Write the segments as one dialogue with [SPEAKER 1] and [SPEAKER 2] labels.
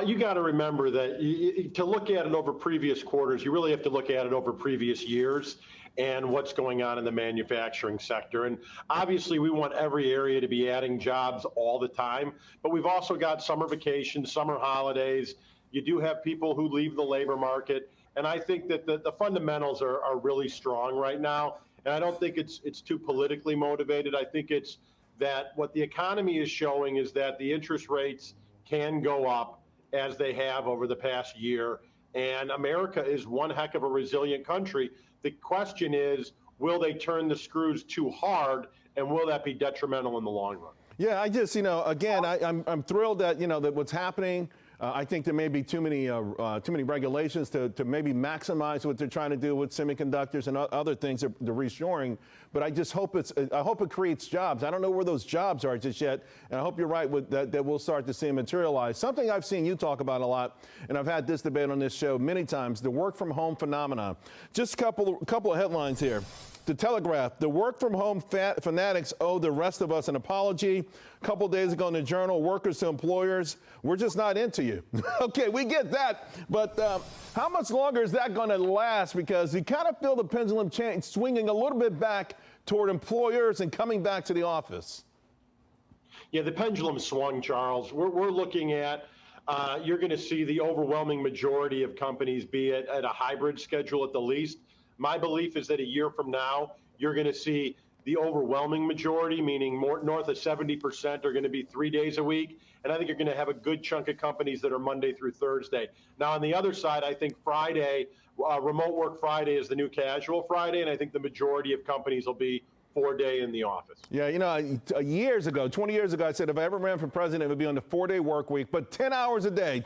[SPEAKER 1] You got to remember that to look at it over previous quarters, you really have to look at it over previous years and what's going on in the manufacturing sector. And obviously, we want every area to be adding jobs all the time, but we've also got summer vacations, summer holidays. You do have people who leave the labor market. And I think that the fundamentals are really strong right now. And I don't think it's too politically motivated. I think it's that what the economy is showing is that the interest rates can go up as they have over the past year. And America is one heck of a resilient country. The question is, will they turn the screws too hard, and will that be detrimental in the long run?
[SPEAKER 2] Yeah, I just, again, I'm thrilled that, that what's happening. I think there may be too many regulations to maybe maximize what they're trying to do with semiconductors and other things, the reshoring. But I just hope I hope it creates jobs. I don't know where those jobs are just yet, and I hope you're right with that we'll start to see them materialize. Something I've seen you talk about a lot, and I've had this debate on this show many times: the work from home phenomenon. Just a couple of headlines here. The Telegraph, the work from home fanatics owe the rest of us an apology. A couple days ago in the Journal, workers to employers, we're just not into you. Okay, we get that, but how much longer is that going to last? Because you kind of feel the pendulum swinging a little bit back toward employers and coming back to the office.
[SPEAKER 1] Yeah, the pendulum swung, Charles. We're looking at, you're going to see the overwhelming majority of companies be at a hybrid schedule at the least. My belief is that a year from now, you're going to see the overwhelming majority, meaning north of 70%, are going to be 3 days a week. And I think you're going to have a good chunk of companies that are Monday through Thursday. Now, on the other side, I think Friday, remote work Friday is the new casual Friday. And I think the majority of companies will be 4-day in the office.
[SPEAKER 2] Yeah, years ago, 20 years ago, I said if I ever ran for president, it would be on the 4-day work week, but 10 hours a day,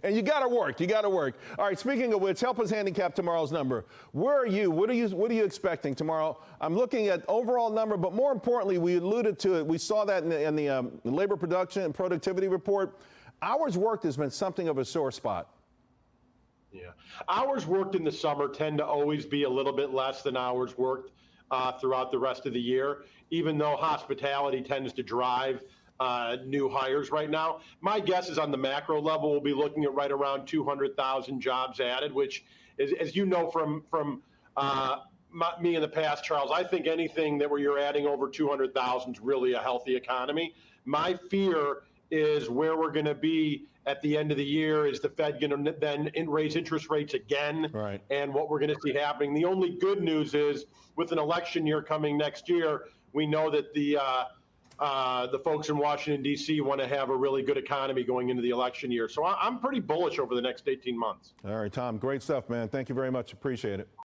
[SPEAKER 2] and you got to work. All right, speaking of which, help us handicap tomorrow's number. Where are you? What are you expecting tomorrow? I'm looking at overall number, but more importantly, we alluded to it. We saw that in the labor production and productivity report. Hours worked has been something of a sore spot.
[SPEAKER 1] Yeah, hours worked in the summer tend to always be a little bit less than hours worked throughout the rest of the year, even though hospitality tends to drive new hires right now. My guess is on the macro level, we'll be looking at right around 200,000 jobs added, which is, as you know from me in the past, Charles, I think anything that where you're adding over 200,000 is really a healthy economy. My fear is where we're going to be at the end of the year. Is the Fed going to then raise interest rates again?
[SPEAKER 2] Right.
[SPEAKER 1] And what we're going to see happening. The only good news is with an election year coming next year, we know that the folks in Washington, D.C. want to have a really good economy going into the election year. So I'm pretty bullish over the next 18 months.
[SPEAKER 2] All right, Tom, great stuff, man. Thank you very much. Appreciate it.